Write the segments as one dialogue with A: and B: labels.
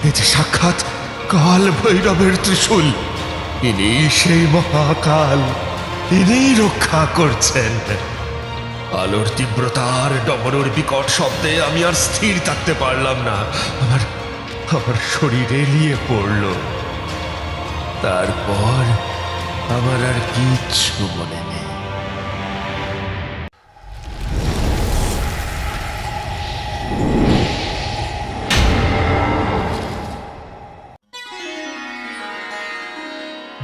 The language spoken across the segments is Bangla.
A: এ যে সাক্ষাৎ কাল ভৈরবের ত্রিশূল। ইনি সেই মহাকাল, ইনি রক্ষা করছেন। আলোর তীব্রতার ডমরুর বিকট শব্দে আমি আর স্থির থাকতে পারলাম না। আমার আমার শরীর এলিয়ে পড়ল। তারপর আমার আর কিচ্ছু মনে নেই।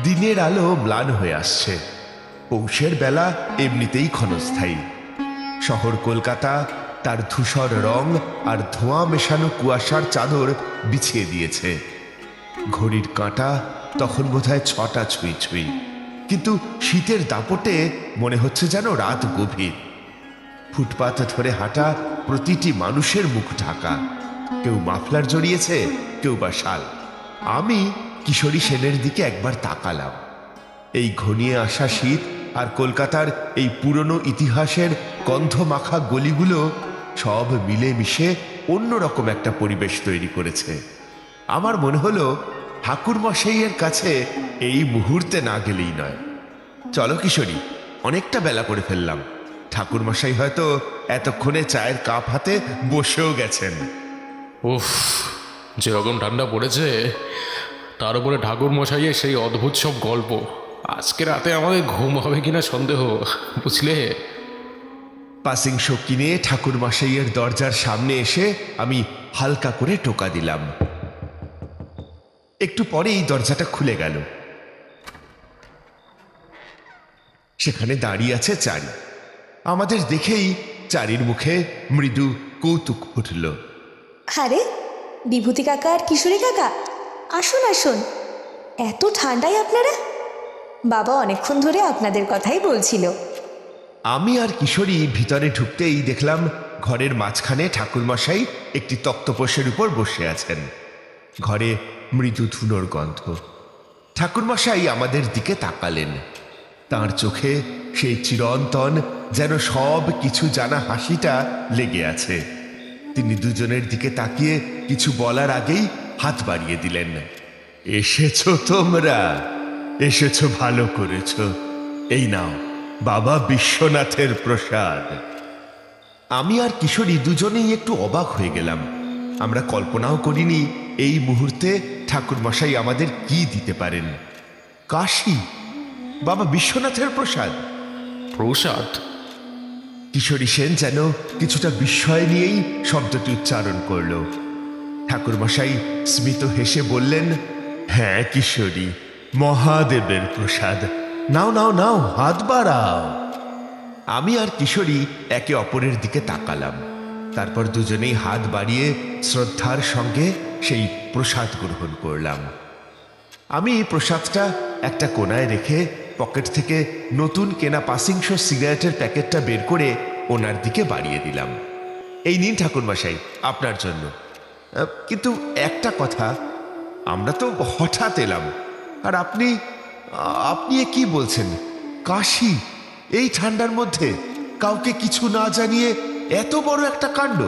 A: দিনের আলো ম্লান হয়ে আসছে। পৌষের বেলা এমনিতেই ক্ষণস্থায়ী। শহর কলকাতা তার ধূসর রং আর ধোঁয়া মেশানো কুয়াশার চাদর বিছিয়ে দিয়েছে। ঘড়ির কাঁটা তখন বোধহয় 6টা ছুঁই ছুঁই, কিন্তু শীতের দাপটে মনে হচ্ছে যেন রাত গভীর। ফুটপাত ধরে হাঁটা প্রতিটি মানুষের মুখ ঢাকা, কেউ মাফলার জড়িয়েছে, কেউ বা শাল। আমি কিশোরী সেনের দিকে একবার তাকালাম। এই ঘনিয়ে আসা শীত আর কলকাতার এই পুরনো ইতিহাসের গন্ধ মাখা গলিগুলো সব মিলেমিশে অন্যরকম একটা পরিবেশ তৈরি করেছে। আমার মনে হলো ঠাকুরমশাইয়ের কাছে এই মুহূর্তে না গেলেই নয়। চলো কিশোরী, অনেকটা বেলা করে ফেললাম। ঠাকুরমশাই হয়তো এতক্ষণে চায়ের কাপ হাতে বসেও গেছেন।
B: উফ, যেরকম ঠান্ডা পড়েছে, তার উপরে ঠাকুর মশাইয়ের সেই অদ্ভুত সব গল্প। আজকে রাতে আমাদের ঘুম হবে কিনা সন্দেহ, বুঝলে?
A: পাসিং শো কিনে ঠাকুরমশাইয়ের দরজার সামনে এসে আমি হালকা করে টোকা দিলাম। একটু পরেই দরজাটা খুলে গেল। সেখানে দাঁড়িয়ে আছে চারি। আমাদের দেখেই চারির মুখে মৃদু কৌতুক ফুটল।
C: আরে বিভূতি কাকা আর কিশোরী কাকা, আসুন আসুন। এত ঠান্ডায় আপনারা? বাবা অনেকক্ষণ ধরে আপনাদের কথাই বলছিল।
A: আমি আর কিশোরী ভিতরে ঢুকতেই দেখলাম ঘরের মাঝখানে ঠাকুরমশাই একটি তক্তপোষের উপর বসে আছেন। ঘরে মৃদু ধুনোর গন্ধ। ঠাকুরমশাই আমাদের দিকে তাকালেন। তার চোখে সেই চিরন্তন যেন সব কিছু জানা হাসিটা লেগে আছে। তিনি দুজনের দিকে তাকিয়ে কিছু বলার আগেই হাত বাড়িয়ে দিলেন। এসেছো তোমরা, এসেছো, ভালো করেছো। এই নাও বাবা বিশ্বনাথের প্রসাদ। আমি আর কিশোরী দুজনেই একটু অবাক হয়ে গেলাম। আমরা কল্পনাও করিনি এই মুহূর্তে ঠাকুরমশাই আমাদের কি দিতে পারেন। কাশী, বাবা বিশ্বনাথের প্রসাদ।
B: প্রসাদ?
A: কিশোরী সেন যেন কিছুটা বিস্ময় নিয়েই শব্দটি উচ্চারণ করল। ঠাকুরমশাই স্মিত হেসে বললেন, হ্যাঁ কিশোরী, মহাদেবের প্রসাদ। নাও নাও নাও, হাত বাড়াও। আমি আর কিশোরী একে অপরের দিকে তাকালাম। তারপর দুজনেই হাত বাড়িয়ে শ্রদ্ধার সঙ্গে সেই প্রসাদ গ্রহণ করলাম। আমি প্রসাদটা একটা কোনায় রেখে পকেট থেকে নতুন কেনা পাসিং শো সিগারেটের প্যাকেটটা বের করে ওনার দিকে বাড়িয়ে দিলাম। এই নিন ঠাকুরমশাই, আপনার জন্য। কিন্তু একটা কথা, আমরা তো হঠাৎ এলাম, আর আপনি আপনি কি বলছেন? কাশী, এই ঠান্ডার মধ্যে কাউকে কিছু না জানিয়ে এত বড় একটা কাণ্ড।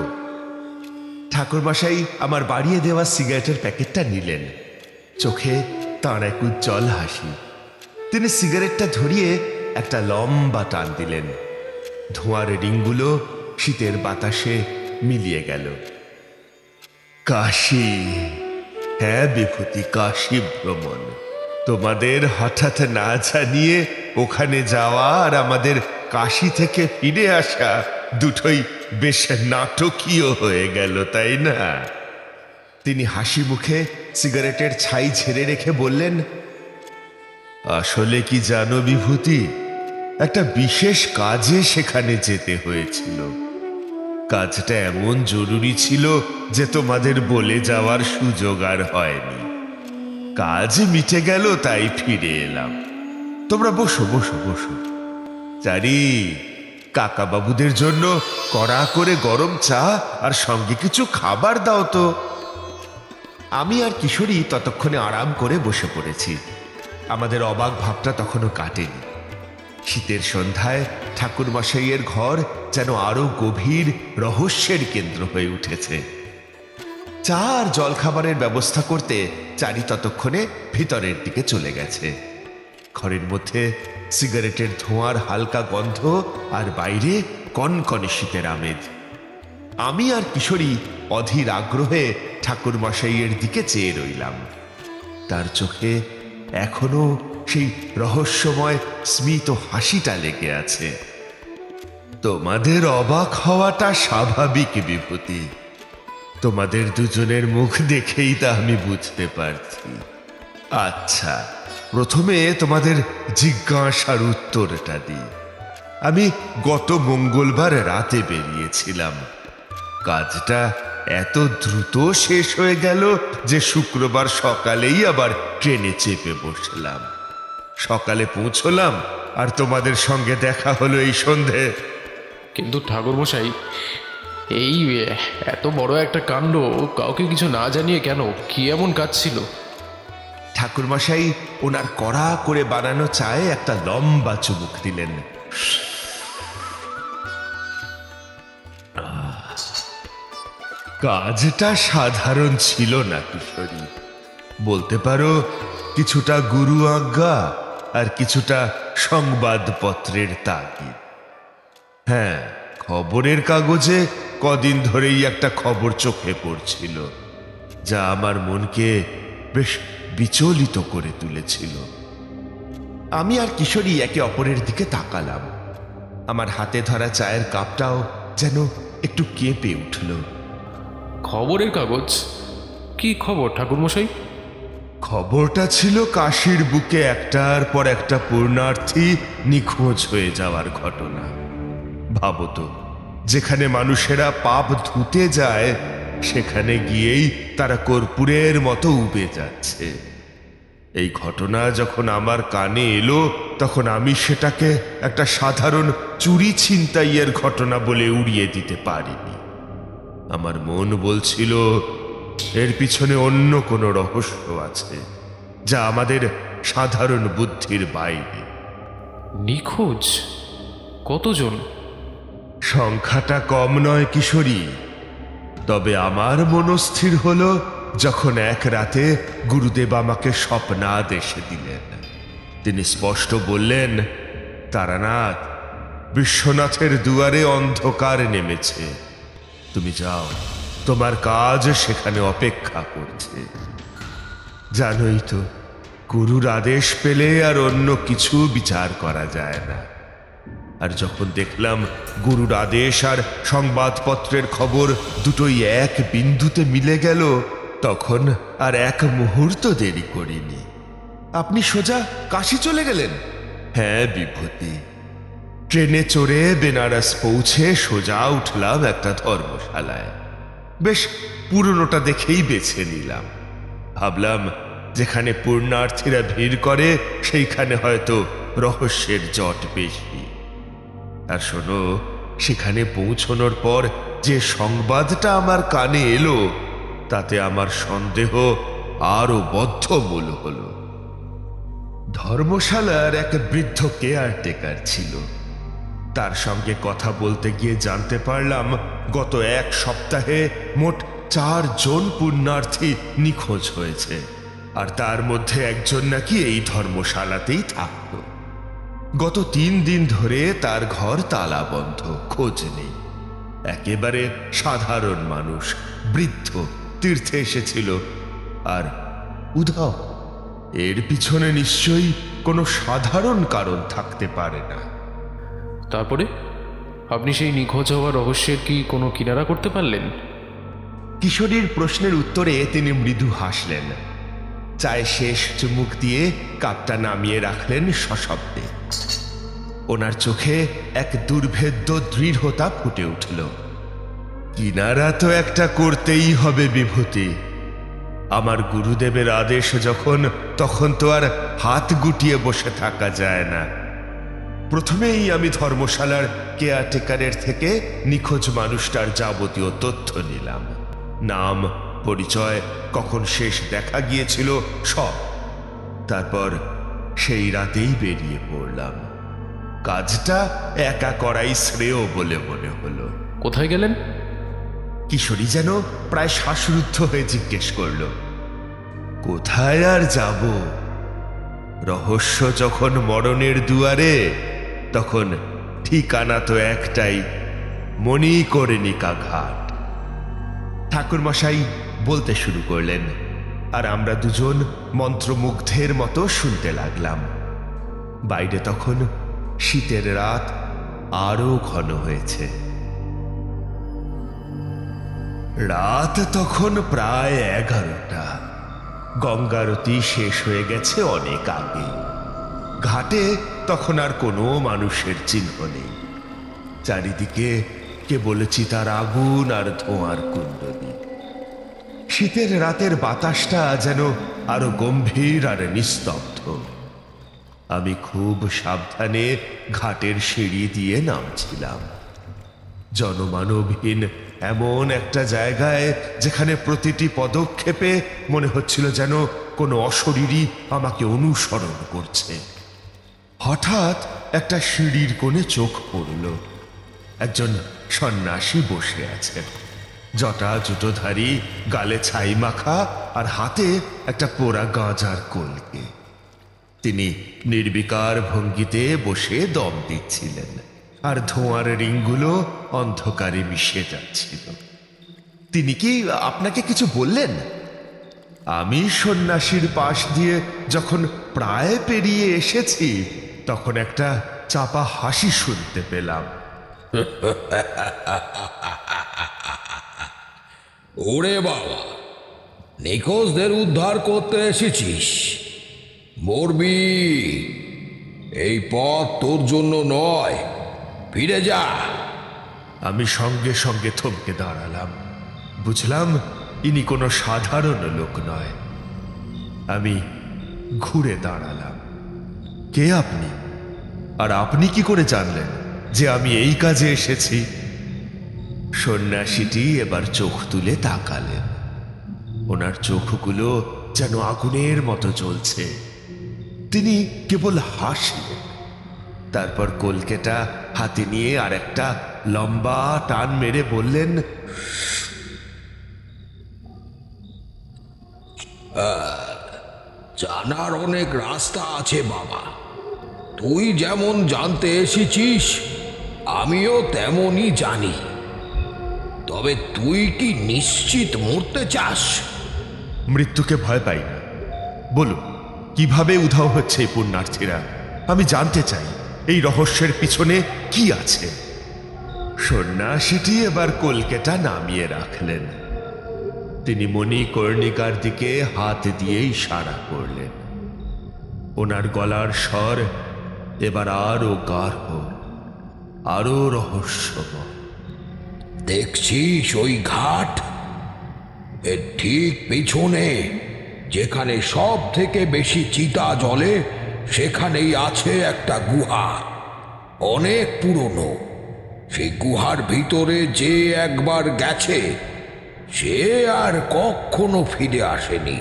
A: ঠাকুরমশাই আমার বাড়িয়ে দেওয়া সিগারেটের প্যাকেটটা নিলেন। চোখে তাঁর এক উজ্জ্বল হাসি। তিনি সিগারেটটা ধরিয়ে একটা লম্বা টান দিলেন। ধোঁয়ার রিংগুলো শীতের বাতাসে মিলিয়ে গেল। কাশী, হ্যাঁ বিভূতি, কাশী ভ্রমণ। তোমাদের হঠাৎ না জানিয়ে ওখানে যাওয়া আর আমাদের কাশী থেকে ফিরে আসা দুটোই বেশ নাটকীয় হয়ে গেল, তাই না? তিনি হাসি মুখে সিগারেটের ছাই ঝেড়ে রেখে বললেন, আসলে কি জানো বিভূতি, একটা বিশেষ কাজে সেখানে যেতে হয়েছিল। কাজটা এমন জরুরি ছিল যে তোমাদের বলে যাওয়ার সুযোগ আর হয়নি। কাজ মিটে গেল, তাই ফিরে এলাম। তোমরা বসো বসো বসো। চারি, কাকা বাবুদের জন্য কড়া করে গরম চা আর সঙ্গে কিছু খাবার দাও তো। আমি আর কিশোরী ততক্ষণে আরাম করে বসে পড়েছি। আমাদের অবাক ভাবটা তখনও কাটেনি। শীতের সন্ধ্যায় ঠাকুরমশাইয়ের ঘর যেন আরো গভীর রহস্যের কেন্দ্র হয়ে উঠেছে। চা আর জলখাবারের ব্যবস্থা করতে চারি ততক্ষণে ভিতরের দিকে চলে গেছে। ঘরের মধ্যে সিগারেটের ধোঁয়ার হালকা গন্ধ আর বাইরে কনকনে শীতের আমেজ। আমি আর কিশোরী অধীর আগ্রহে ঠাকুরমশাইয়ের দিকে চেয়ে রইলাম। তার চোখে এখনো সেই রহস্যময় স্মিত হাসিটা লেগে আছে। তোমাদের অবাক হওয়াটা স্বাভাবিক বিভূতি, তোমাদের দুজনের মুখ দেখেই তা আমি বুঝতে পারছি। আচ্ছা, প্রথমে তোমাদের জিজ্ঞাসার উত্তরটা দিই। আমি গত মঙ্গলবার রাতে বেরিয়েছিলাম। কাজটা এত দ্রুত শেষ হয়ে গেল যে শুক্রবার সকালেই আবার ট্রেনে চেপে বসলাম। সকালে পৌঁছলাম আর তোমাদের সঙ্গে দেখা হলো এই সন্ধে।
B: কিন্তু ঠাকুরমশাই, এই এত বড় একটা কাণ্ড কাউকে কিছু না জানিয়ে কেন? কি এমন কাজ ছিল?
A: ঠাকুরমশাই ওনার কড়া করে বানানো চায়ে একটা লম্বা চুমুক দিলেন। কাজটা সাধারণ ছিল না কিশোরী, বলতে পারো কিছুটা গুরু আজ্ঞা আর কিছুটা সংবাদপত্রের তাগিদ। হ্যাঁ, খবরের কাগজে কদিন ধরেই একটা খবর চোখে পড়ছিল, যা আমার মনকে বেশ বিচলিত করে তুলেছিল। আমি আর কিশোরী একে অপরের দিকে তাকালাম। আমার হাতে ধরা চায়ের কাপটাও যেন একটু কেঁপে উঠল।
B: খবরের কাগজ? কি খবর ঠাকুরমশাই?
A: খবরটা ছিল কাশীর বুকে একটার পর একটা পুণ্যার্থী নিখোঁজ হয়ে যাওয়ার ঘটনা। ভাবতো, যেখানে মানুষেরা পাপ ধুতে যায় সেখানে গিয়েই তারা কর্পূরের মতো উবে যাচ্ছে। এই ঘটনা যখন আমার কানে এলো তখন আমি সেটাকে একটা সাধারণ চুরি ছিনতাইয়ের ঘটনা বলে উড়িয়ে দিতে পারিনি। আমার মন বলছিল এর পিছনে অন্য কোনো রহস্য আছে, যা আমাদের সাধারণ বুদ্ধির বাইরে।
B: নিখোঁজ? কতজন?
A: সংখ্যাটা কম নয় কিশোরী, তবে আমার মনস্থির হলো যখন এক রাতে গুরুদেব আমাকে স্বপ্নাদেশ দিলেন। তিনি স্পষ্ট বললেন, তারানাথ, বিশ্বনাথের দুয়ারে অন্ধকার নেমেছে, তুমি যাও, তোমার কাজ সেখানে অপেক্ষা করছে। জানোই তো, গুরুর আদেশ পেলে আর অন্য কিছু বিচার করা যায় না। আর যখন দেখলাম গুরুর আদেশ আর সংবাদপত্রের খবর দুটোই এক বিন্দুতে মিলে গেল, তখন আর এক মুহূর্ত দেরি করিনি। আপনি সোজা কাশী চলে গেলেন? হ্যাঁ বিভূতি, ট্রেনে চড়ে বেনারস পৌঁছে সোজা উঠলাম একটা ধর্মশালায়। বেশ পুরনোটা দেখেই বেছে নিলাম। ভাবলাম যেখানে পুণ্যার্থীরা ভিড় করে সেইখানে হয়তো রহস্যের জট বেশি। আর শোনো, সেখানে পৌঁছনোর পর যে সংবাদটা আমার কানে এলো তাতে আমার সন্দেহ আরো বদ্ধমূল হলো। ধর্মশালার এক বৃদ্ধ কেয়ারটেকার ছিল। তার সঙ্গে কথা বলতে গিয়ে জানতে পারলাম গত এক সপ্তাহে মোট 4 জন পুণ্যার্থী নিখোঁজ হয়েছে, আর তার মধ্যে একজন নাকি এই ধর্মশালাতেই থাকত। গত 3 দিন ধরে তার ঘর তালাবন্ধ, খোঁজ নেই। একেবারে সাধারণ মানুষ, বৃদ্ধ, তীর্থে এসেছিল আর উধাও। এর পিছনে নিশ্চয়ই কোনো সাধারণ কারণ থাকতে পারে না।
B: তারপরে আপনি সেই নিখোঁজ হওয়া রহস্যের কি কোনো কিনারা করতে পারলেন?
A: কিশোরীর প্রশ্নের উত্তরে তিনি মৃদু হাসলেন। চায়ে শেষ চুমুক দিয়ে কাপটা নামিয়ে রাখলেন সশব্দে। ওনার চোখে এক দুর্ভেদ্য দৃঢ়তা ফুটে উঠল। কিনারা তো একটা করতেই হবে বিভূতি। আমার গুরুদেবের আদেশ যখন, তখন তো আর হাত গুটিয়ে বসে থাকা যায় না। প্রথমেই আমি ধর্মশালার কেয়ারটেকারের থেকে নিখোঁজ মানুষটার যাবতীয় তথ্য নিলাম। নাম, পরিচয়, কখন শেষ দেখা গিয়েছিল, সব। তারপর সেই রাতেই বেরিয়ে পড়লাম। কাজটা একা করাই শ্রেয় বলে মনে হলো।
B: কোথায় গেলেন?
A: কিশোরী যেন প্রায় শ্বাসরুদ্ধ হয়ে জিজ্ঞেস করল, কোথায় আর যাব? রহস্য যখন মরণের দুয়ারে, তখন ঠিকানা তো একটাই, মণিকর্ণিকা ঘাট। ঠাকুরমশাই বলতে শুরু করলেন, আর আমরা দুজন মন্ত্রমুগ্ধের মতো শুনতে লাগলাম। বাইরে তখন শীতের রাত আরো ঘন হয়েছে। রাত তখন প্রায় 11টা। গঙ্গারতি শেষ হয়ে গেছে অনেক আগে। ঘাটে তখন আর কোনো মানুষের চিহ্ন নেই। চারিদিকে কেবল চিতার আগুন আর ধোঁয়ার কুণ্ডলী। শীতের রাতের বাতাসটা যেন আরো গম্ভীর আর নিস্তব্ধ। আমি খুব সাবধানে ঘাটের সিঁড়ি দিয়ে নামছিলাম। জনমানবহীন এমন একটা জায়গায় যেখানে প্রতিটি পদক্ষেপে মনে হচ্ছিল যেন কোনো অশরীরী আমাকে অনুসরণ করছে। হঠাৎ একটা সিঁড়ির কোণে চোখ পড়ল। একজন সন্ন্যাসী বসে আছেন, জটা জুটোধারী, গালে ছাই মাখা আর হাতে একটা পোড়া গাঁজার কলকে। তিনি নির্বিকার ভঙ্গিতে বসে দম দিচ্ছিলেন, আর ধোঁয়ার রিংগুলো অন্ধকারে মিশে যাচ্ছিল। তিনি কি আপনাকে কিছু বললেন? আমি সন্ন্যাসীর পাশ দিয়ে যখন প্রায় পেরিয়ে এসেছি, তখন একটা চাপা হাসি শুনতে পেলাম।
D: ওরে বাবা, নিখোঁজদের উদ্ধার করতে এসেছিস? মরবি। এই পথ তোর জন্য নয়, ফিরে যা।
A: আমি সঙ্গে সঙ্গে থমকে দাঁড়ালাম। বুঝলাম ইনি কোনো সাধারণ লোক নয়। আমি ঘুরে দাঁড়ালাম। কে আপনি? আর আপনি কি করে জানলেন যে আমি এই কাজে এসেছি? সন্ন্যাসীটি এবার চোখ তুলে তাকালেন। ওনার চোখগুলো যেন আগুনের মতো জ্বলছে। তিনি কেবল হাসলেন, তারপর কলকেটা হাতে নিয়ে আর একটা লম্বা টান মেরে বললেন,
D: জানার অনেক রাস্তা আছে বাবা। তুই যেমন জানতে এসেছিস, আমিও তেমনই জানি। তবে তুই কি নিশ্চিত মরতে চাস?
A: মৃত্যুকে ভয় পাই না। বলুন, কিভাবে উধাও হচ্ছে এই পুণ্যার্থীরা? আমি জানতে চাই এই রহস্যের পিছনে কি আছে। সন্ন্যাসীটি এবার কলকেটা নামিয়ে রাখলেন। তিনি মণিকর্ণিকার দিকে হাত দিয়ে ইশারা করলেন। ওনার গলার স্বর এবার আরো গাঢ়, আরো রহস্যময়।
D: দেখছিস ওই ঘাট? এর ঠিক পিছনে, যেখানে সব থেকে বেশি চিতা জ্বলে, সেখানেই আছে একটা গুহা, অনেক পুরনো। সেই গুহার ভিতরে যে একবার গেছে, সে আর কখনো ফিরে আসেনি।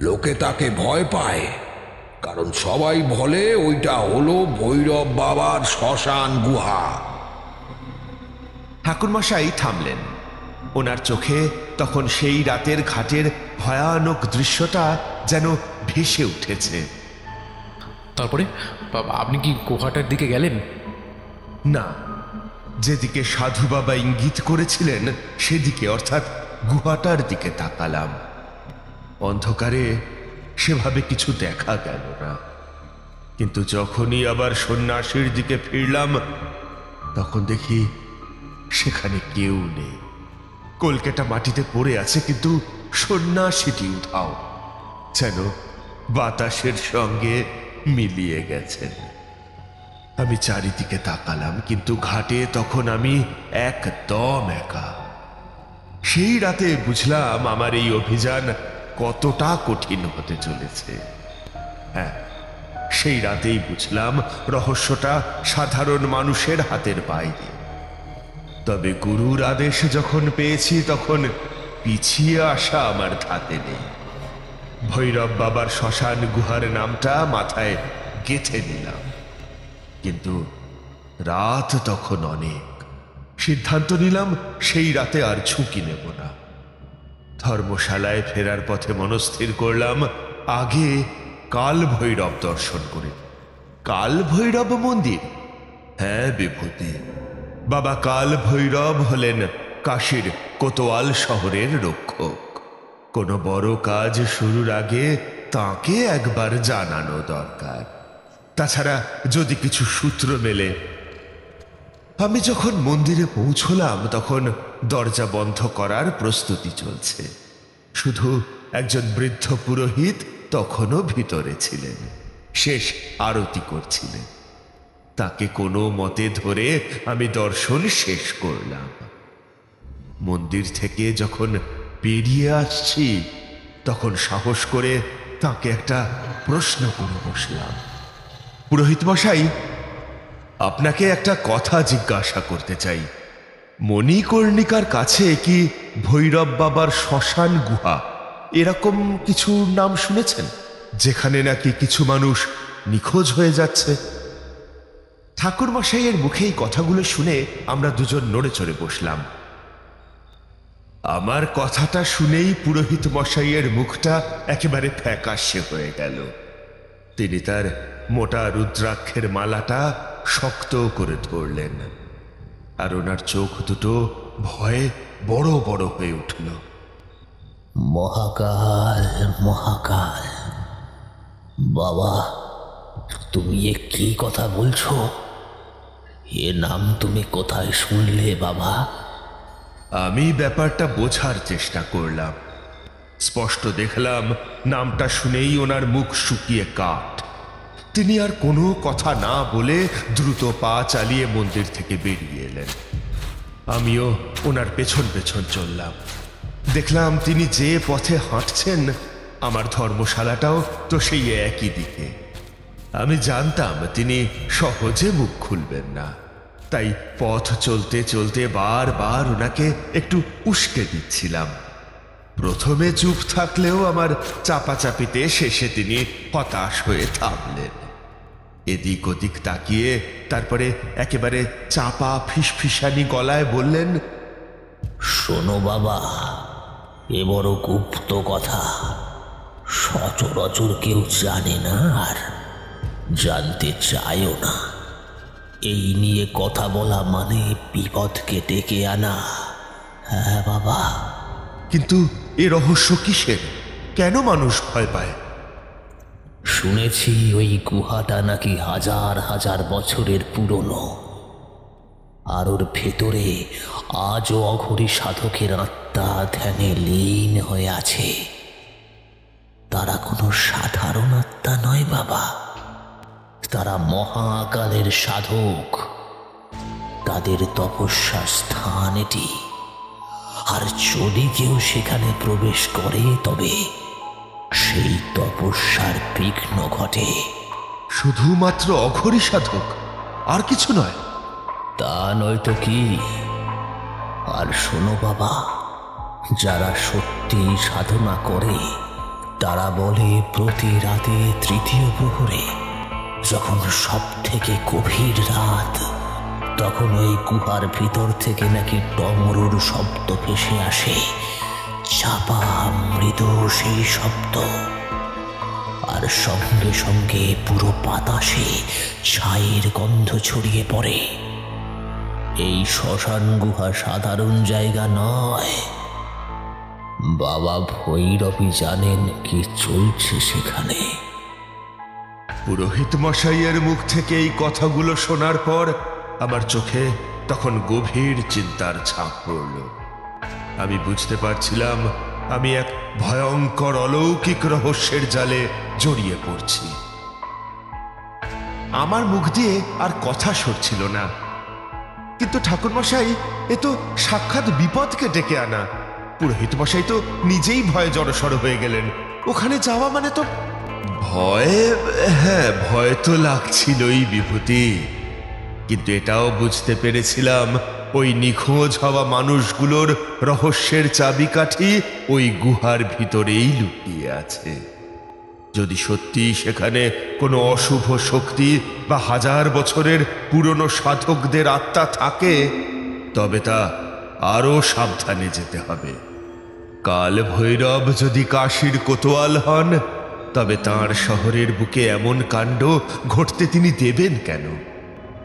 D: লোকে তাকে ভয় পায়, কারণ সবাই বলে ওইটা হলো ভৈরব বাবার শ্মশান গুহা।
A: ঠাকুরমশাই থামলেন। ওনার চোখে তখন সেই রাতের ঘাটের ভয়ানক দৃশ্যটা যেন ভেসে উঠেছে।
B: তারপরে আপনি কি গুহাটার দিকে গেলেন?
A: না, যেদিকে সাধু বাবা ইঙ্গিত করেছিলেন সেদিকে, অর্থাৎ গুহাটার দিকে তাকালাম। অন্ধকারে সেভাবে কিছু দেখা গেল না, কিন্তু যখনই আবার সন্ন্যাসীর দিকে ফিরলাম, তখন দেখি সেখানে কেউ নেই। কলকেটা মাটিতে পড়ে আছে, কিন্তু সন্ন্যাসীটি উধাও, যেন বাতাসের সঙ্গে মিলিয়ে গেছেন। আমি চারিদিকে তাকালাম, কিন্তু ঘাটে তখন আমি একদম একা। সেই রাতে বুঝলাম আমার এই অভিযান কতটা কঠিন হতে চলেছে। হ্যাঁ, সেই রাতেই বুঝলাম রহস্যটা সাধারণ মানুষের হাতের বাইরে। তবে গুরুর আদেশ যখন পেয়েছি, তখন পিছিয়ে আসা আমার ধাতে নেই। ভৈরব বাবার শ্মশান গুহার নামটা মাথায় গেঁথে নিলাম। কিন্তু রাত তখন অনেক, সিদ্ধান্ত নিলাম সেই রাতে আর ঝুঁকি নেব না। ধর্মশালায় ফেরার পথে মনস্থির করলাম আগে কাল ভৈরব দর্শন করে। কাল ভৈরব মন্দির? হ্যাঁ বিভূতি, বাবা কাল ভৈরব হলেন কাশীর কোতোয়াল শহরের রক্ষক। কোনো বড় কাজ শুরুর আগে তাকে একবার জানানো দরকার। তাছাড়া যদি কিছু সূত্র মেলে। আমি যখন মন্দিরে পৌঁছলাম তখন দরজা বন্ধ করার প্রস্তুতি চলছে। শুধু একজন বৃদ্ধ পুরোহিত তখনও ভিতরে ছিলেন, শেষ আরতি করছিলেন। তাকে কোনো মতে ধরে আমি দর্শন শেষ করলাম। মন্দির থেকে যখন বেরিয়ে আসছি তখন সাহস করে তাকে একটা প্রশ্ন করে বসলাম। পুরোহিত মশাই, আপনাকে একটা কথা জিজ্ঞাসা করতে চাই। মণিকর্ণিকার কাছে কি ভৈরব বাবার শ্মশান গুহা এরকম কিছু নাম শুনেছেন, যেখানে নাকি কিছু মানুষ নিখোঁজ হয়ে যাচ্ছে? ঠাকুর মশাইয়ের মুখে এই কথাগুলো শুনে আমরা দুজন নড়ে চড়ে বসলাম। আমার কথাটা শুনেই পুরোহিত মশাইয়ের মুখটা একেবারে ফ্যাকাশে হয়ে গেল। তিনি তার মোটা রুদ্রাক্ষের মালাটা শক্ত করে ধরলেন, আর ওনার চোখ দুটো ভয়ে বড় বড় হয়ে উঠল।
E: মহাকাল, মহাকাল, বাবা তুমি এ কি কথা বলছো? এ নাম তুমি কোথায় শুনলে বাবা?
A: আমি ব্যাপারটা বোঝার চেষ্টা করলাম। স্পষ্ট দেখলাম নামটা শুনেই ওনার মুখ শুকিয়ে কাঠ। তিনি আর কোনো কথা না বলে দ্রুত পা চালিয়ে মন্দির থেকে বেরিয়ে এলেন। আমিও ওনার পেছন পেছন চললাম। দেখলাম তিনি যে পথে হাঁটছেন আমার ধর্মশালাটাও তো সেই একই দিকে। আমি জানতাম তিনি সহজে মুখ খুলবেন না, তাই পথ চলতে চলতে বারবার ওনাকে একটু উস্কে দিচ্ছিলাম। প্রথমে চুপ থাকলেও আমার চাপাচাপিতে শেষে তিনি হতাশ হয়ে থামলেন। এদিক ওদিক তাকিয়ে তারপরে একেবারে চাপা ফিসফিসানি গলায় বললেন,
E: শোনো বাবা, এ বড় গুপ্ত কথা, সচরাচর কেউ জানে না আর জানতে চায়ও না। এই নিয়ে কথা বলা মানে বিপদকে ডেকে আনা। হ্যাঁ বাবা।
A: কিন্তু এ রহস্য কিসের? কেন মানুষ ভয় পায়?
E: শুনেছি ওই গুহাটা নাকি হাজার হাজার বছরের পুরনো, আর ওর ভেতরে আজও অঘরী সাধকের আত্মা ধ্যানে লীন হয়ে আছে। তারা কোনো সাধারণ আত্মা নয় বাবা, তারা মহাকালের সাধক। তাদের তপস্যার স্থান এটি, আর যদি কেউ সেখানে প্রবেশ করে তবে সেই তপস্যার বিঘ্ন ঘটে।
A: শুধুমাত্র অঘরী সাধক, আর কিছু নয়?
E: তা নয়তো কি। আর শোনো বাবা, যারা সত্যি সাধনা করে তারা বলে প্রতি রাতে তৃতীয় প্রহরে, যখন সব থেকে গভীর রাত, তখন ওই গুহার ভিতর থেকে নাকি ডমরুর শব্দ ভেসে আসে, চাপা মৃদু সেই শব্দ। আর সঙ্গে সঙ্গে পুরো বাতাসে ছাইয়ের গন্ধ ছড়িয়ে পড়ে। এই শ্মশান গুহা সাধারণ জায়গা নয় বাবা, ভৈরবী জানেন কি চলছে সেখানে।
A: পুরোহিত মশাইয়ের মুখ থেকে এই কথাগুলো শোনার পর আমার চোখে তখন গভীর চিন্তার ছাপ পড়ল। আমি বুঝতে পারছিলাম আমি এক ভয়ঙ্কর অলৌকিক রহস্যের জালে জড়িয়ে পড়ছি। আমার মুখ দিয়ে আর কথা সরছিল না। কিন্তু ঠাকুরমশাই, এ তো সাক্ষাৎ বিপদকে ডেকে আনা। পুরোহিত মশাই তো নিজেই ভয়ে জড়সড় হয়ে গেলেন। ওখানে যাওয়া মানে তো ভয়। হ্যাঁ, ভয় তো লাগছিলই বিভূতি, কিন্তু এটাও বুঝতে পেরেছিলাম ওই নিখোঁজ হওয়া মানুষগুলোর রহস্যের চাবিকাঠি ওই গুহার ভিতরেই লুকিয়ে আছে। যদি সত্যি সেখানে কোনো অশুভ শক্তি বা হাজার বছরের পুরনো সাধকদের আত্মা থাকে, তবে তা আরো সাবধানে যেতে হবে। কাল ভৈরব যদি কাশীর কোতোয়াল হন, তবে তাঁর শহরের বুকে এমন কাণ্ড ঘটতে তিনি দেবেন কেন?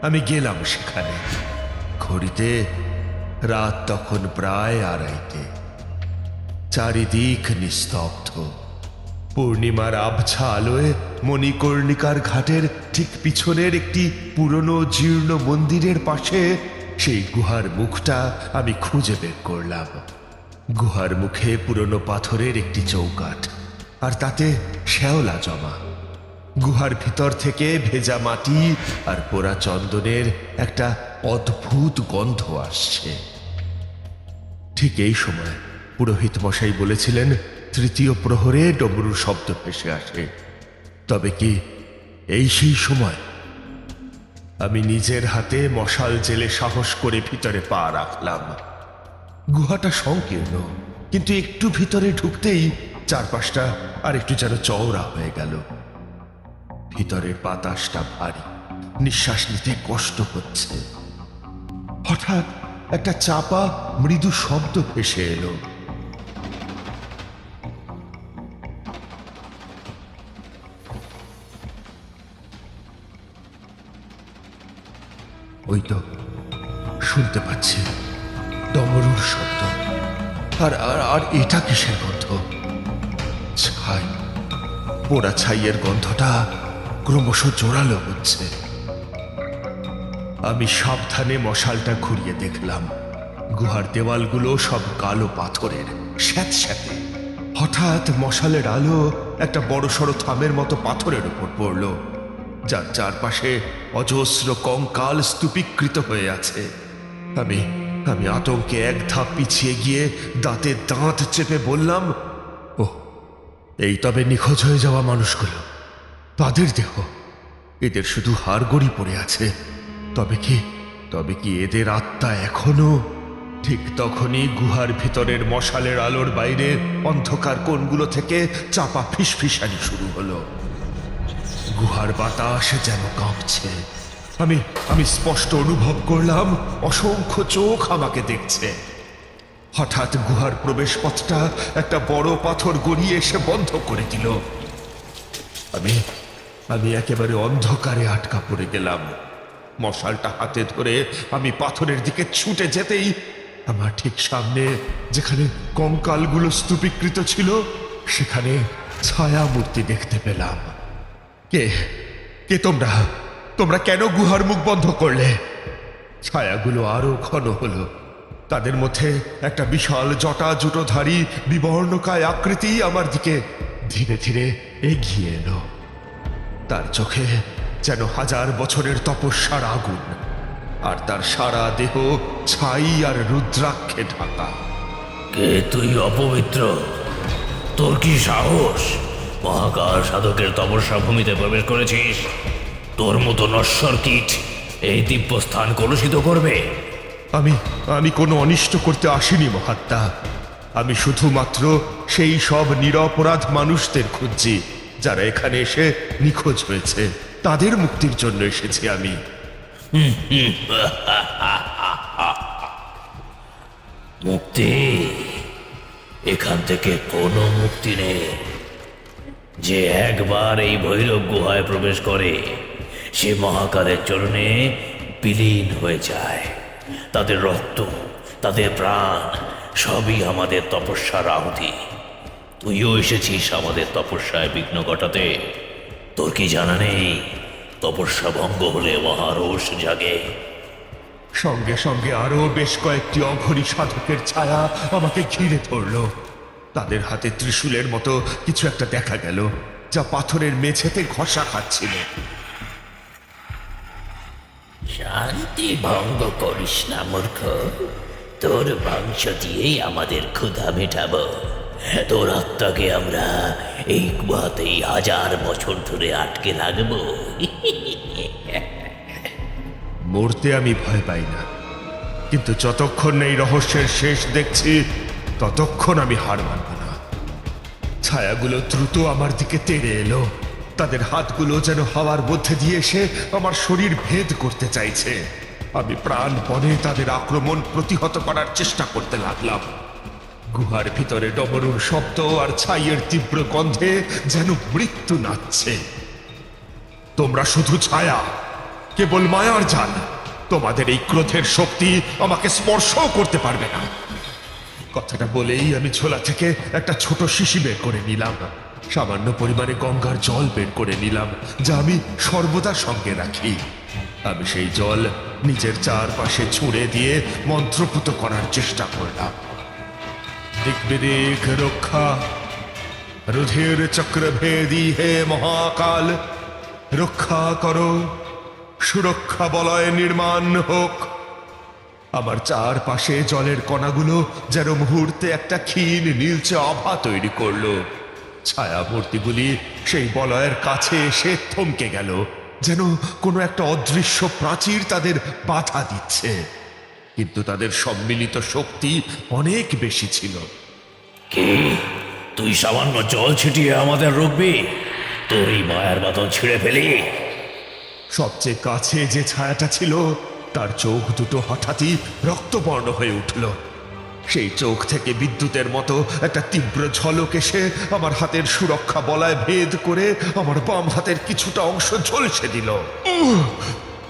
A: আমি গেলাম সেখানে। ঘড়িতে রাত তখন প্রায় 2:30। চারিদিক নিস্তব্ধ। পূর্ণিমার আবছা আলোয় মণিকর্ণিকার ঘাটের ঠিক পিছনের একটি পুরনো জীর্ণ মন্দিরের পাশে সেই গুহার মুখটা আমি খুঁজে বের করলাম। গুহার মুখে পুরনো পাথরের একটি চৌকাঠ, আর তাতে শ্যাওলা জমা। গুহার ভিতর থেকে ভেজা মাটি আর পোড়া চন্দনের একটা অদ্ভুত গন্ধ আসছে। ঠিক এই সময় পুরোহিত মশাই বলেছিলেন, 3য় প্রহরে ডমরুর শব্দ ভেসে আসে। তবে কি এই সেই সময়? আমি নিজের হাতে মশাল জেলে সাহস করে ভিতরে পা রাখলাম। গুহাটা সংকীর্ণ, কিন্তু একটু ভিতরে ঢুকতেই চারপাশটা আর একটু যেন চওড়া হয়ে গেল। ভিতরের বাতাসটা ভারী, নিঃশ্বাস নিতে কষ্ট হচ্ছে। হঠাৎ একটা চাপা মৃদু শব্দ ভেসে এলো। ওই তো শুনতে পাচ্ছি ডমরুর শব্দ। আর আর আর এটা কিসের গন্ধ? ছাই, পোড়া ছাইয়ের গন্ধটা ক্রমশ জোরালো হচ্ছে। আমি সাবধানে মশালটা ঘুরিয়ে দেখলাম। গুহার দেওয়ালগুলো সব কালো পাথরের, স্যাঁতস্যাঁতে। হঠাৎ মশালের আলো একটা বড়সড় থামের মতো পাথরের উপর পড়ল, যার চারপাশে অজস্র কঙ্কাল স্তূপীকৃত হয়ে আছে। আমি আমি আতঙ্কে এক ধাপ পিছিয়ে গিয়ে দাঁতে দাঁত চেপে বললাম, ও, এই তবে নিখোঁজ হয়ে যাওয়া মানুষগুলো। তাদের দেহ, এদের শুধু হাড়গড়ি পড়ে আছে। তবে কি এদের আত্মা এখনো? ঠিক তখনই গুহার ভিতরের মশালের আলোর বাইরে অন্ধকার কোণগুলো থেকে চাপা ফিসফিসানি শুরু হলো। গুহার বাতাস যেন কাঁপছে। আমি স্পষ্ট অনুভব করলাম অসংখ্য চোখ আমাকে দেখছে। হঠাৎ গুহার প্রবেশপথটা একটা বড় পাথর গড়িয়ে এসে বন্ধ করে দিল। আমি একেবারে অন্ধকারে আটকা পড়ে গেলাম। মশালটা হাতে ধরে আমি পাথরের দিকে ছুটে যেতেই আমার ঠিক সামনে, যেখানে কঙ্কালগুলো স্তূপীকৃত ছিল, সেখানে ছায়া মূর্তি দেখতে পেলাম। কে তোমরা কেন গুহার মুখ বন্ধ করলে? ছায়াগুলো আরো ঘন হলো। তাদের মধ্যে একটা বিশাল জটা জুটোধারী বিবর্ণকায় আকৃতি আমার দিকে ধীরে ধীরে এগিয়ে এলো। তার চোখে যেন 1000 বছরের তপস্যার আগুন, আর তার সারা দেহ ছাই আর রুদ্রাক্ষে ঢাকা।
E: কে তুই অপবিত্র? তোর কি সাহস? মহাকাল সাধকের তপস্যা ভূমিতে প্রবেশ করেছিস? তোর মতো নশ্বর কীট এই দিব্য স্থান কলুষিত করবে?
A: আমি কোনো অনিষ্ট করতে আসিনি মহাত্মা। আমি শুধুমাত্র সেই সব নিরপরাধ মানুষদের খুঁজছি যারা এখানে এসে নিখোঁজ হয়েছে। তাদের মুক্তির জন্য এসেছি আমি।
E: মুক্তি? এখান থেকে কোনো মুক্তি নেই। যে একবার এই ভৈরব গুহায় প্রবেশ করে, সে মহাকালের চরণে বিলীন হয়ে যায়। তাদের রক্ত, তাদের প্রাণ সবই আমাদের তপস্যার আহুতি। তুইও এসেছিস আমাদের তপস্যায় বিঘ্ন ঘটাতে। তোর কি জানা নেই, তপস্যা ভঙ্গ হলে মহারোষ জাগে?
A: সঙ্গে সঙ্গে আরো বেশ কয়েকটি অঘরী সাধকের ছায়া আমাকে ঘিরে ধরল। তাদের হাতে ত্রিশূলের মতো কিছু একটা দেখা গেল, যা পাথরের মেঝেতে ঘষা খাচ্ছিল।
E: শান্তি ভঙ্গ করিস না মূর্খ। তোর বংশ দিয়েই আমাদের ক্ষুধা মেটাবো। তোর আত্মাকে আমরা এই গুহাতেই 1000 বছর ধরে আটকে রাখবো।
A: মরতে আমি ভয় পাই না, কিন্তু যতক্ষণ এই রহস্যের শেষ দেখছি ততক্ষণ আমি হার মানব না। ছায়াগুলো দ্রুত আমার দিকে তেড়ে এলো। তাদের হাতগুলো যেন হাওয়ার মধ্যে দিয়ে এসে আমার শরীর ভেদ করতে চাইছে। আমি প্রাণপণে তাদের আক্রমণ প্রতিহত করার চেষ্টা করতে লাগলাম। গুহার ভিতরে ডমরুর শব্দ আর ছাইয়ের তীব্র গন্ধে যেন মৃত্যু নাচছে। তোমরা শুধু ছায়া, কেবল মায়ার জাল। তোমাদের এই ক্রোধের শক্তি আমাকে স্পর্শও করতে পারবে না। কথাটা বলেই আমি ঝোলা থেকে একটা ছোট শিশি বের করে নিলাম। সামান্য পরিমাণে গঙ্গার জল বের করে নিলাম, যা আমি সর্বদা সঙ্গে রাখি। আমি সেই জল নিজের চারপাশে ছুঁড়ে দিয়ে মন্ত্রপুত করার চেষ্টা করলাম। দিগ্বিদিক রক্ষা, রুধির চক্রভেদী হে মহাকাল, রক্ষা করো, সুরক্ষা বলয় নির্মাণ হোক। আমার চারপাশে জলের কণাগুলো যেন মুহূর্তে একটা ক্ষীণ নীলচে আভা তৈরি করলো। ছায়া মূর্তিগুলি সেই বলয়ের কাছে এসে থমকে গেল, যেন কোনো একটা অদৃশ্য প্রাচীর তাদের বাধা দিচ্ছে। কিন্তু তাদের সম্মিলিত শক্তি অনেক বেশি ছিল।
E: কি তুই সামান্য জল ছিটিয়ে আমাদের রুখবি? তোর এই মায়ের বাঁধন ছিঁড়ে ফেলি?
A: সবচেয়ে কাছে যে ছায়াটা ছিল তার চোখ দুটো হঠাৎই রক্তবর্ণ হয়ে উঠল। সেই চোখ থেকে বিদ্যুতের মতো একটা তীব্র ঝলক এসে আমার হাতের সুরক্ষা বলয় ভেদ করে আমার বাম হাতের কিছুটা অংশ ঝলসে দিল।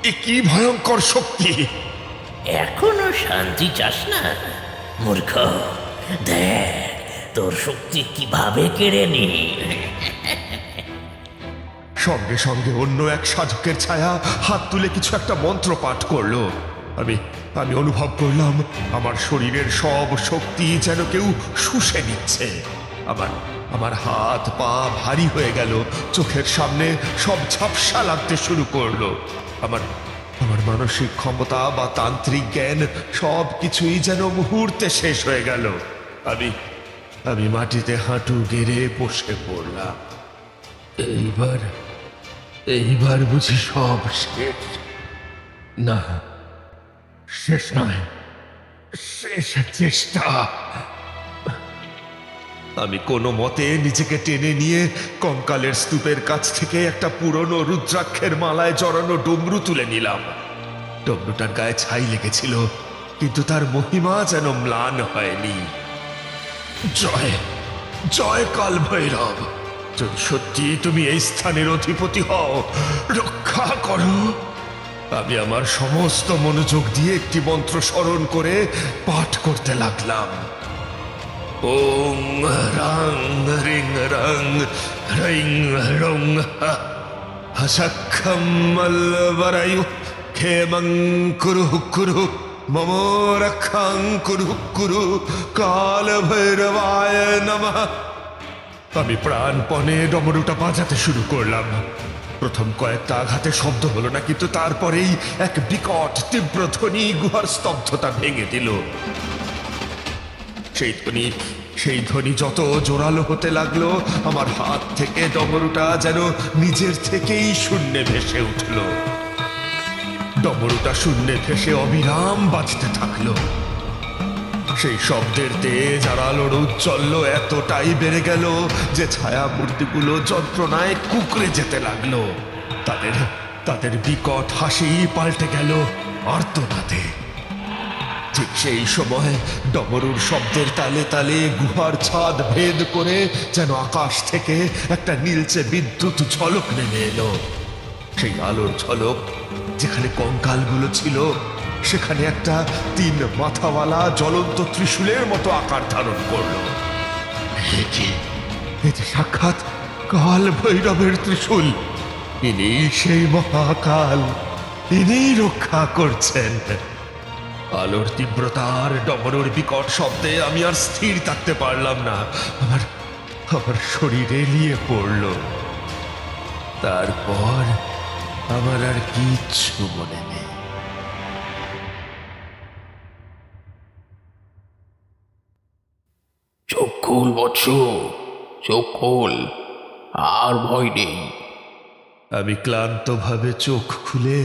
A: এ কি ভয়ঙ্কর শক্তি!
E: এখনো শান্তি চাস না মূর্খ? দেখ তোর শক্তি কিভাবে কেড়ে নি।
A: সঙ্গে সঙ্গে অন্য এক সাধকের ছায়া হাত তুলে কিছু একটা মন্ত্র পাঠ করলো। আমি অনুভব করলাম আমার শরীরের সব শক্তি যেন কেউ শুষে নিচ্ছে। আমার হাত পা ভারী হয়ে গেল, চোখের সামনে সব ঝাপসা লাগতে শুরু করলো। আমার মানসিক ক্ষমতা বা তান্ত্রিক জ্ঞান সব কিছুই যেন মুহূর্তে শেষ হয়ে গেল। আমি মাটিতে হাঁটু গেড়ে বসে পড়লাম। এইবার বুঝি সব শেষ? না, শেষ নয়, শেষের চেষ্টা। আমি কোনো মতে নিজেকে টেনে নিয়ে কঙ্কালের স্তূপের কাছ থেকে একটা পুরনো রুদ্রাক্ষের মালায় জড়ানো ডমরু তুলে নিলাম। ডমরুটার গায়ে ছাই লেগেছিল, কিন্তু তার মহিমা যেন ম্লান হয়নি। জয় জয় কাল ভৈরব, যদি সত্যি তুমি এই স্থানের অধিপতি হও, রক্ষা করো। আমি আমার সমস্ত মনোযোগ দিয়ে একটি মন্ত্র স্মরণ করে পাঠ করতে লাগলাম। ওং রাং রিং রং রিং রং হসক্ষম মলবরায়ু খেমং কুরু কুরু মম রক্ষাং কুরু কুরু কাল ভৈরবায় নমঃ। আমি প্রাণপণে ডমরুটা বাজাতে শুরু করলাম। প্রথম কয়েকটা আঘাতে শব্দ হলো না, কিন্তু তারপরেই এক বিকট তীব্র ধ্বনি গুহার স্তব্ধতা ভেঙে দিল। সেই ধ্বনি যত জোরালো হতে লাগলো, আমার হাত থেকে ডমরুটা যেন নিজের থেকেই শূন্যে ভেসে উঠল। ডমরুটা শূন্যে ভেসে অবিরাম বাজতে থাকলো। সেই শব্দের তেজ আর আলোর উজ্জ্বল্য এতটাই বেড়ে গেল যে ছায়া মূর্তিগুলো যন্ত্রণায় কুঁকড়ে যেতে লাগলো। তাদের বিকট হাসি পাল্টে গেল আর্তনাদে। ঠিক সেই সময় ডমরুর শব্দের তালে তালে গুহার ছাদ ভেদ করে যেন আকাশ থেকে একটা নীলচে বিদ্যুৎ ঝলক নেমে এলো। সেই আলোর ঝলক যেখানে কঙ্কালগুলো ছিল, সেখানে একটা 3 মাথাওয়ালা জ্বলন্ত ত্রিশূলের মতো আকার ধারণ করলো। এটি সাক্ষাৎ কাল ভৈরবের ত্রিশূল। ইনি সেই মহাকাল, ইনি রক্ষা করছেন। আলোর তীব্রতার ডমরুর বিকট শব্দে আমি আর স্থির থাকতে পারলাম না। আমার শরীর এলিয়ে পড়ল। তারপর আমার আর কিচ্ছু মনে নেই।
B: চোখ খোল বৎস, চোখ খোল, আর ভয় নেই।
A: আমি ক্লান্তভাবে চোখ খুলে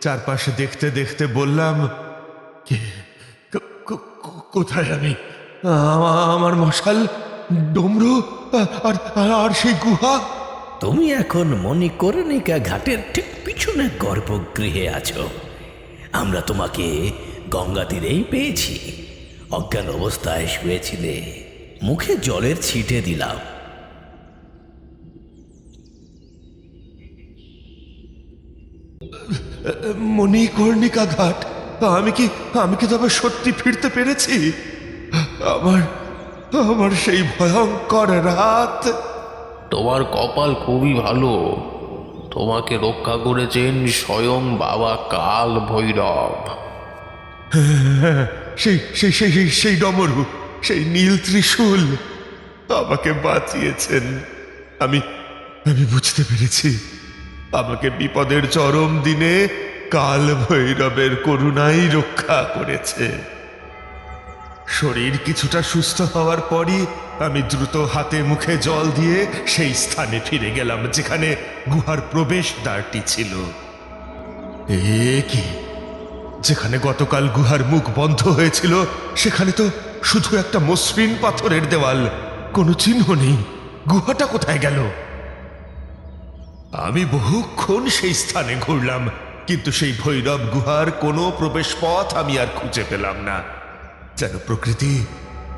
A: চারপাশে দেখতে দেখতে বললাম, কোথায় আমি? আমার মশাল, ডমরু আর সেই গুহা।
E: তুমি এখন মণিকর্ণিকা ঘাটের ঠিক পিছনে গর্ভগৃহে আছো। আমরা তোমাকে গঙ্গা তীরেই পেয়েছি। অজ্ঞান অবস্থায় শুয়েছিলে, মুখে জলের ছিটে দিলাম।
A: মণিকর্ণিকা ঘাট, আমি কি তবে সত্যি ফিরতে পেরেছি? আমার আমার সেই ভয়ঙ্কর রাত।
B: তোমার কপাল খুবই ভালো, তোমাকে রক্ষা করেছেন স্বয়ং বাবা কাল ভৈরব।
A: সেই সেই সেই সেই- সেই ডমরু, সেই নীল ত্রিশূল আমাকে বাঁচিয়েছেন। আমি আমি বুঝতে পেরেছি, আমাকে বিপদের চরম দিনে কাল ভৈরবের করুণাই রক্ষা করেছে। শরীর কিছুটা সুস্থ হওয়ার পরই আমি দ্রুত হাতে মুখে জল দিয়ে সেই স্থানে ফিরে গেলাম যেখানে গুহার প্রবেশ দ্বারটি ছিল। কি, যেখানে গতকাল গুহার মুখ বন্ধ হয়েছিল সেখানে তো শুধু একটা মসৃণ পাথরের দেওয়াল, কোনো চিহ্ন নেই। গুহাটা কোথায় গেল? আমি বহুক্ষণ সেই স্থানে ঘুরলাম, কিন্তু সেই ভৈরব গুহার কোনো প্রবেশ পথ আমি আর খুঁজে পেলাম না। যেন প্রকৃতি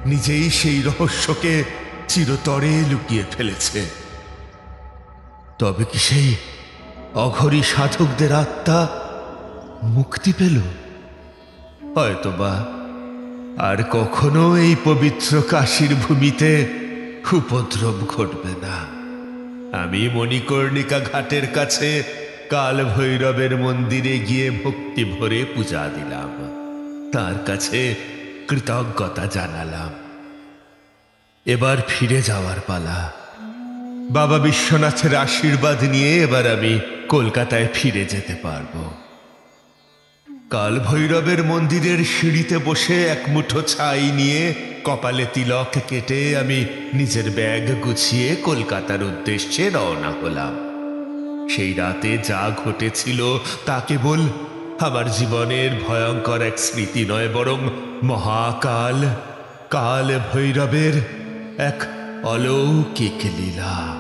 A: নিজেই সেই রহস্যকে চিরতরে লুকিয়ে ফেলেছে। তবে কি সেই অঘরী সাধকদের আত্মা মুক্তি পেল? হয়তোবা আর কখনো এই পবিত্র কাশীর ভূমিতে উপদ্রব ঘটবে না। আমি মণিকর্ণিকা ঘাটের কাছে কাল ভৈরবের মন্দিরে গিয়ে ভক্তি ভরে পূজা দিলাম, তার কাছে কৃতজ্ঞতা জানালাম। এবার ফিরে যাওয়ার পালা। বাবা বিশ্বনাথের আশীর্বাদ নিয়ে এবার আমি কলকাতায় ফিরে যেতে পারবো। কাল ভৈরবের মন্দিরের সিঁড়িতে বসে এক মুঠো ছাই নিয়ে কপালে তিলক কেটে আমি নিজের ব্যাগ গুছিয়ে কলকাতার উদ্দেশ্যে রওনা হলাম। সেই রাতে যা ঘটেছিল তা কেবল আমার জীবনের ভয়ঙ্কর এক স্মৃতি নয়, বরং মহাকাল কাল ভৈরবের এক অলৌকিক লীলা।